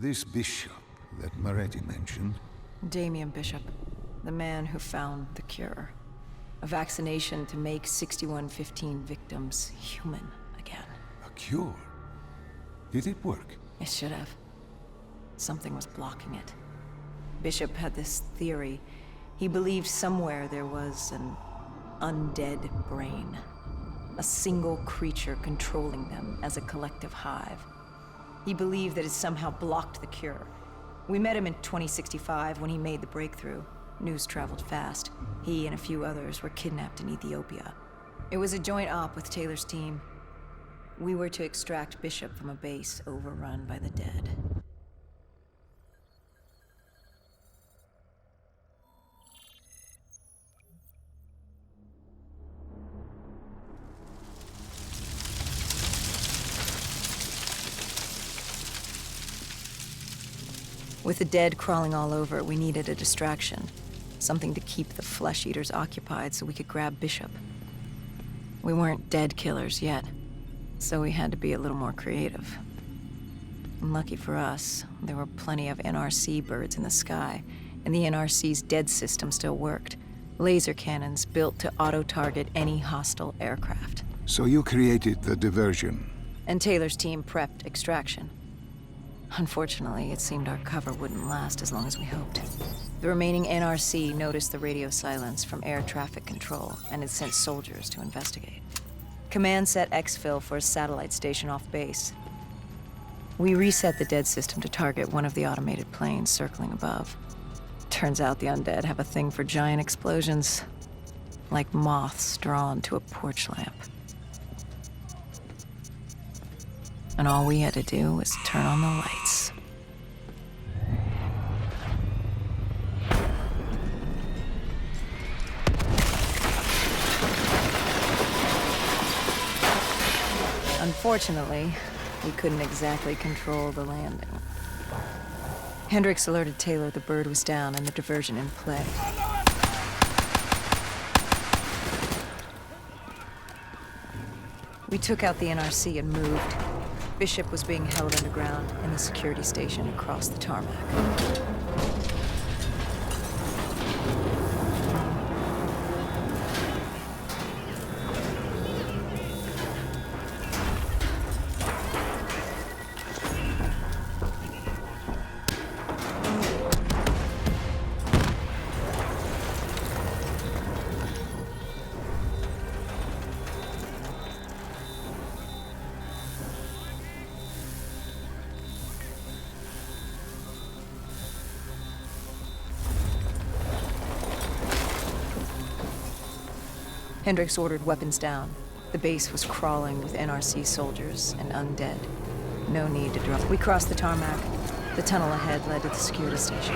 This bishop that Moretti mentioned... Damien Bishop, the man who found the cure. A vaccination to make 6115 victims human again. A cure? Did it work? It should have. Something was blocking it. Bishop had this theory. He believed somewhere there was an undead brain. A single creature controlling them as a collective hive. He believed that it somehow blocked the cure. We met him in 2065 when he made the breakthrough. News traveled fast. He and a few others were kidnapped in Ethiopia. It was a joint op with Taylor's team. We were to extract Bishop from a base overrun by the dead. With the dead crawling all over, we needed a distraction. Something to keep the flesh eaters occupied so we could grab Bishop. We weren't dead killers yet, so we had to be a little more creative. And lucky for us, there were plenty of NRC birds in the sky, and the NRC's dead system still worked. Laser cannons built to auto-target any hostile aircraft. So you created the diversion. And Taylor's team prepped extraction. Unfortunately, it seemed our cover wouldn't last as long as we hoped. The remaining NRC noticed the radio silence from air traffic control and had sent soldiers to investigate. Command set exfil for a satellite station off base. We reset the dead system to target one of the automated planes circling above. Turns out the undead have a thing for giant explosions, like moths drawn to a porch lamp. And all we had to do was turn on the lights. Unfortunately, we couldn't exactly control the landing. Hendricks alerted Taylor the bird was down and the diversion in play. We took out the NRC and moved. Bishop was being held underground in the security station across the tarmac. Hendricks ordered weapons down. The base was crawling with NRC soldiers and undead. No need to drop. We crossed the tarmac. The tunnel ahead led to the security station.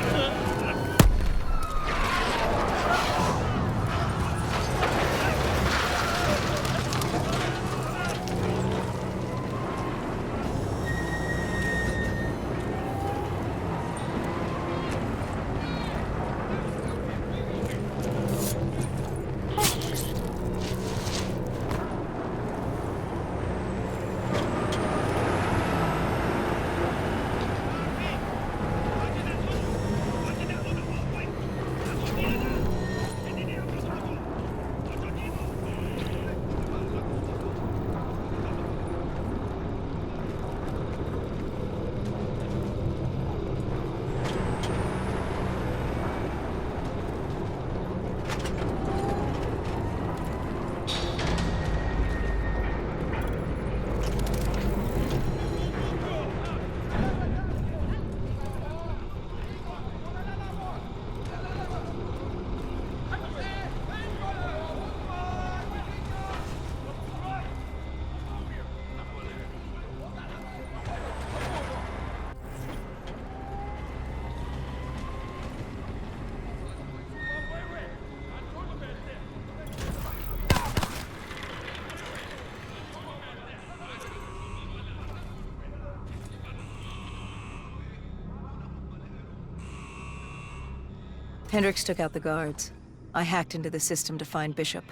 Hendricks took out the guards. I hacked into the system to find Bishop.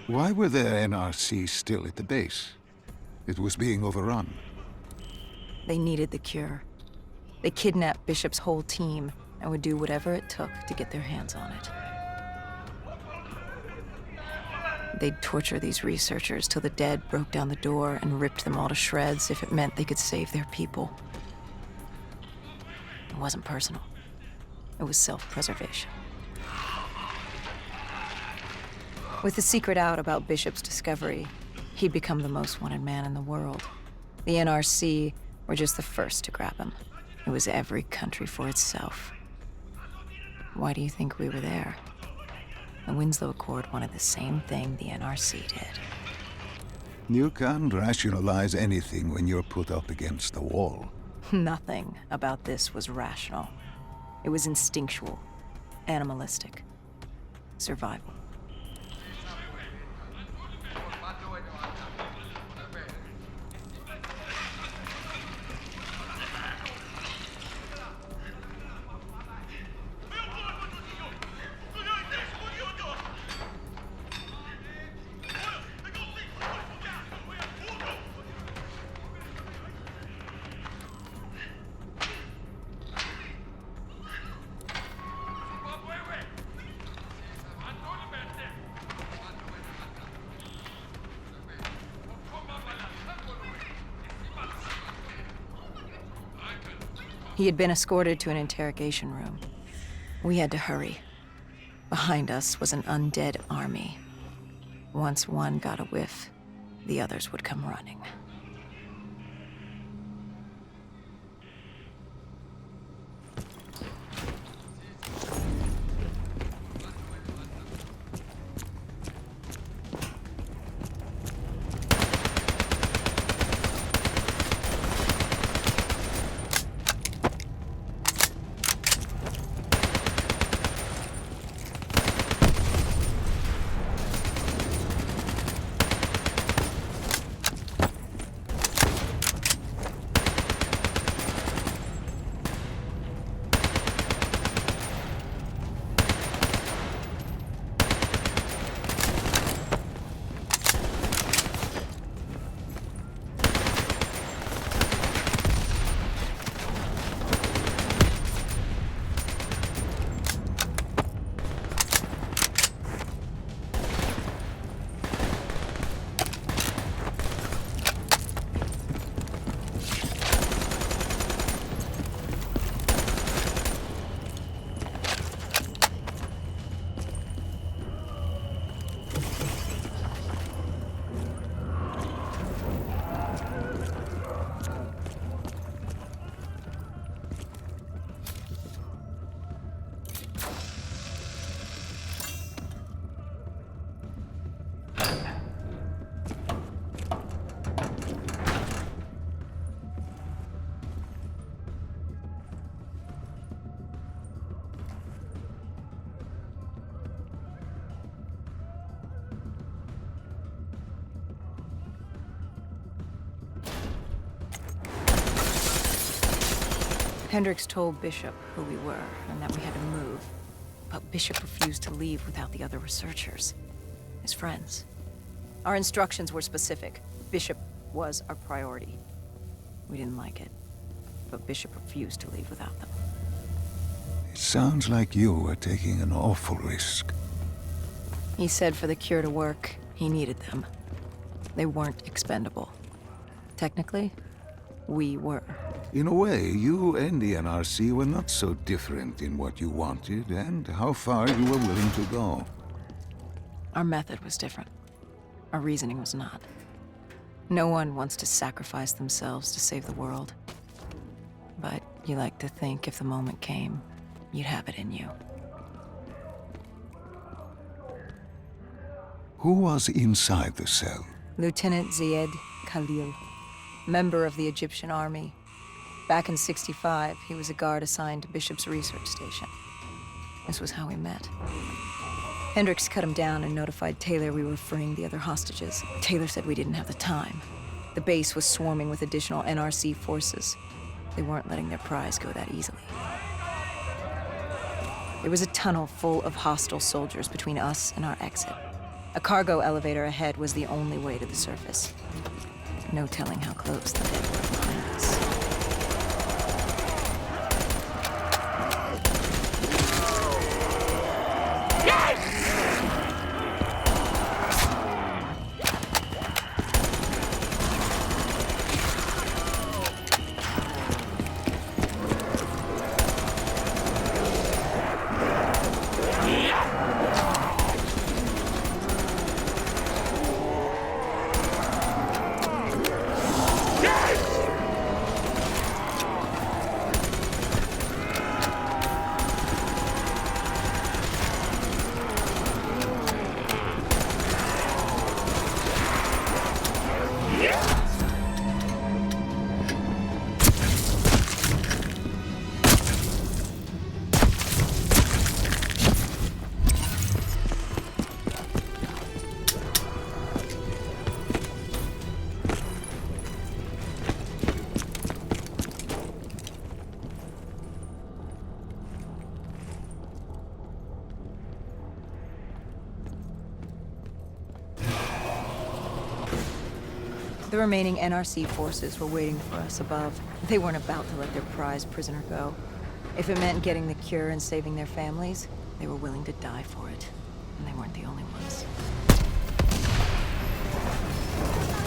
Why were the NRC still at the base? It was being overrun. They needed the cure. They kidnapped Bishop's whole team and would do whatever it took to get their hands on it. They'd torture these researchers till the dead broke down the door and ripped them all to shreds if it meant they could save their people. It wasn't personal. It was self-preservation. With the secret out about Bishop's discovery, he'd become the most wanted man in the world. The NRC were just the first to grab him. It was every country for itself. Why do you think we were there? The Winslow Accord wanted the same thing the NRC did. You can't rationalize anything when you're put up against the wall. Nothing about this was rational. It was instinctual, animalistic, survival. He had been escorted to an interrogation room. We had to hurry. Behind us was an undead army. Once one got a whiff, the others would come running. Hendricks told Bishop who we were and that we had to move. But Bishop refused to leave without the other researchers, his friends. Our instructions were specific. Bishop was our priority. We didn't like it, but Bishop refused to leave without them. It sounds like you were taking an awful risk. He said for the cure to work, he needed them. They weren't expendable. Technically, we were. In a way, you and the NRC were not so different in what you wanted and how far you were willing to go. Our method was different. Our reasoning was not. No one wants to sacrifice themselves to save the world. But you like to think if the moment came, you'd have it in you. Who was inside the cell? Lieutenant Zayed Khalil, member of the Egyptian army. Back in '65, he was a guard assigned to Bishop's research station. This was how we met. Hendricks cut him down and notified Taylor we were freeing the other hostages. Taylor said we didn't have the time. The base was swarming with additional NRC forces. They weren't letting their prize go that easily. There was a tunnel full of hostile soldiers between us and our exit. A cargo elevator ahead was the only way to the surface. No telling how close the dead were behind us. The remaining NRC forces were waiting for us above. They weren't about to let their prized prisoner go. If it meant getting the cure and saving their families, they were willing to die for it. And they weren't the only ones.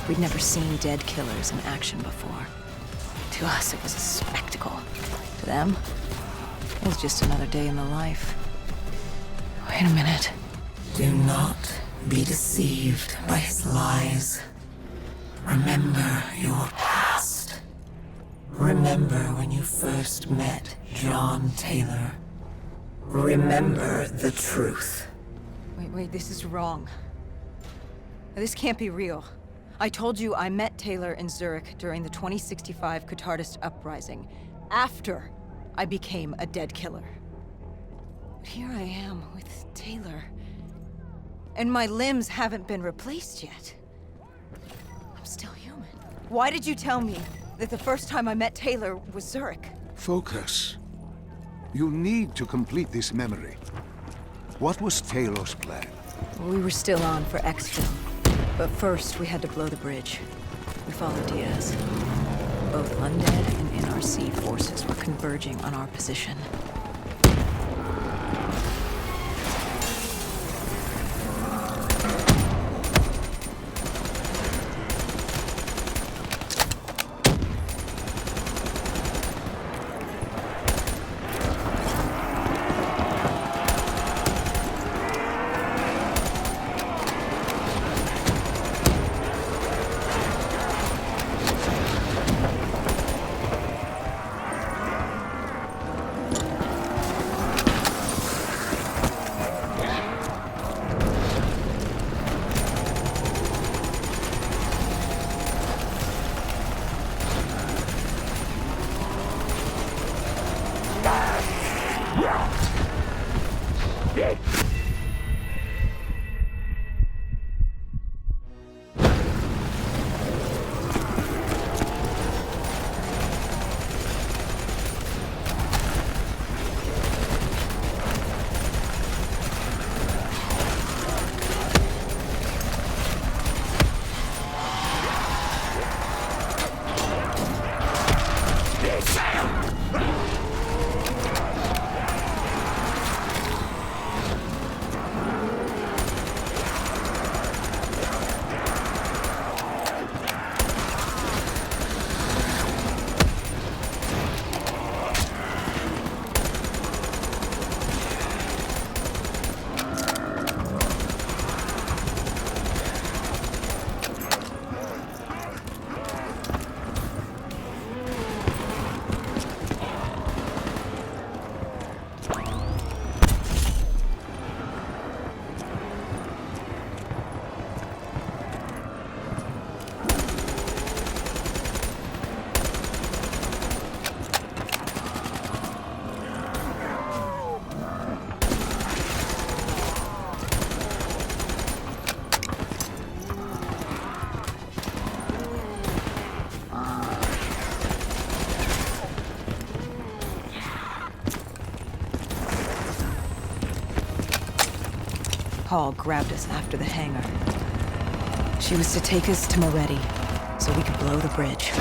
We'd never seen dead killers in action before. To us, it was a spectacle. To them, it was just another day in the life. Wait a minute. Do not be deceived by his lies. Remember your past. Remember when you first met John Taylor. Remember the truth. Wait, this is wrong. This can't be real. I told you I met Taylor in Zurich during the 2065 Catardist Uprising, after I became a dead killer. But here I am with Taylor, and my limbs haven't been replaced yet. I'm still human. Why did you tell me that the first time I met Taylor was Zurich? Focus. You need to complete this memory. What was Taylor's plan? We were still on for exfil, but first we had to blow the bridge. We followed Diaz. Both undead and NRC forces were converging on our position. Hall grabbed us after the hangar. She was to take us to Moretti, so we could blow the bridge.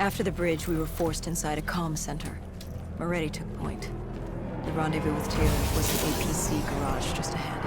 After the bridge, we were forced inside a comm center. Moretti took point. The rendezvous with Taylor was the APC garage just ahead.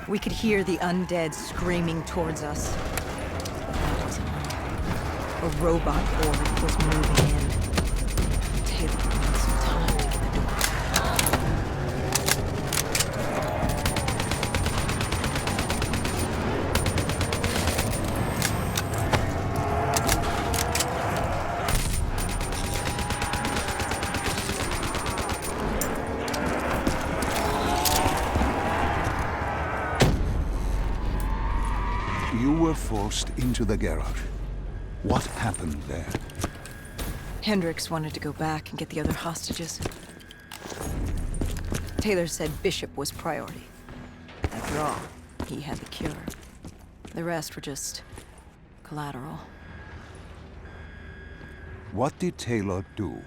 We could hear the undead screaming towards us. A robot board was moving in. Taylor needed some time to get the door. You were forced into the garage. What happened there? Hendricks wanted to go back and get the other hostages. Taylor said Bishop was priority. After all, he had the cure. The rest were just collateral. What did Taylor do?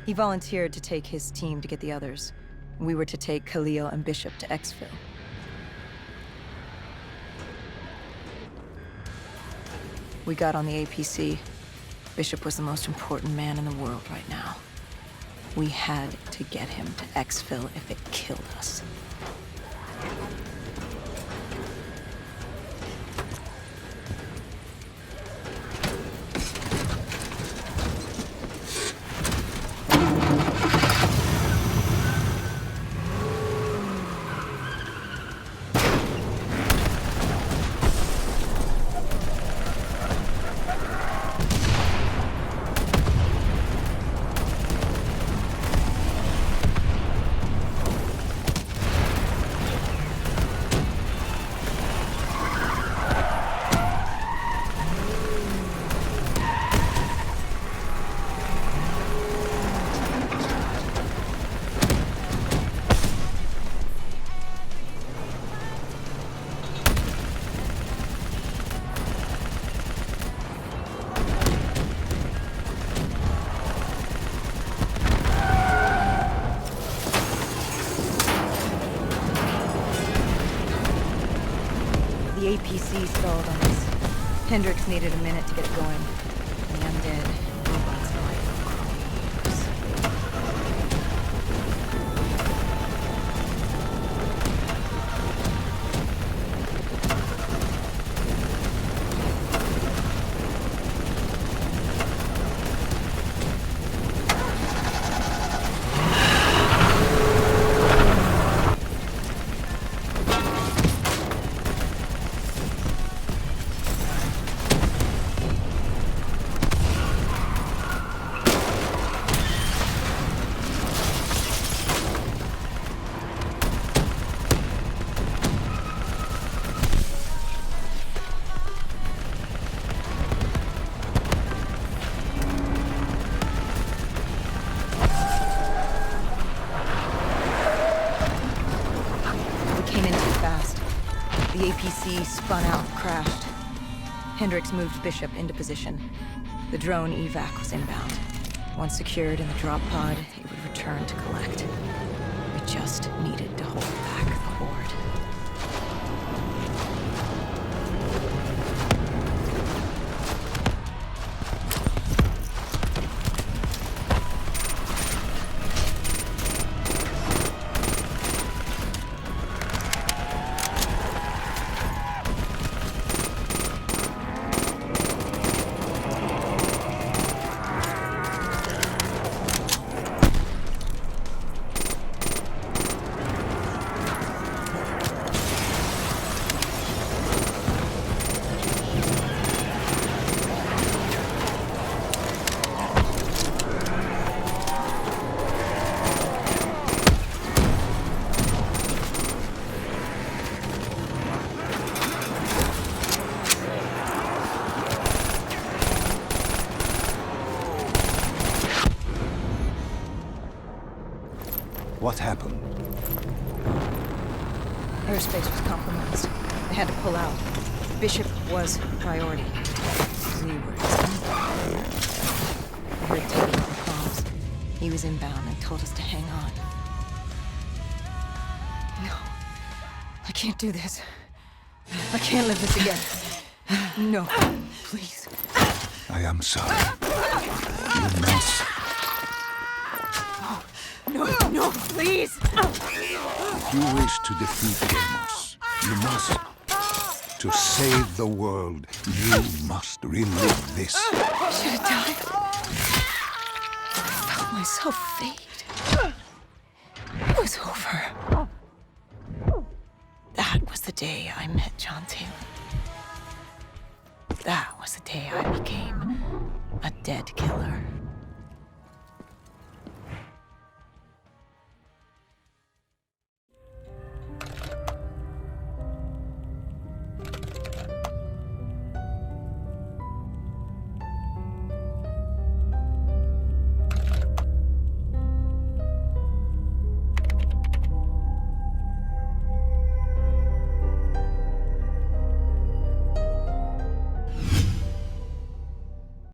He volunteered to take his team to get the others. We were to take Khalil and Bishop to exfil. We got on the APC. Bishop was the most important man in the world right now. We had to get him to exfil if it killed us. The APC stalled on us. Hendricks needed a minute to get it going. The undead robots life crawls. The APC spun out and crashed. Hendricks moved Bishop into position. The drone evac was inbound. Once secured in the drop pod, it would return to collect. We just needed to hold back the horde. What happened? Airspace was compromised. They had to pull out. Bishop was priority. We were his enemy. I heard Teddy on comms. He was inbound and told us to hang on. No. I can't do this. I can't live this again. No. Please. I am sorry. You must. No, please! If you wish to defeat Demos, you must. To save the world, you must relive this. I should have died. I felt myself fade. It was over. That was the day I met John Taylor. That was the day I became a dead killer.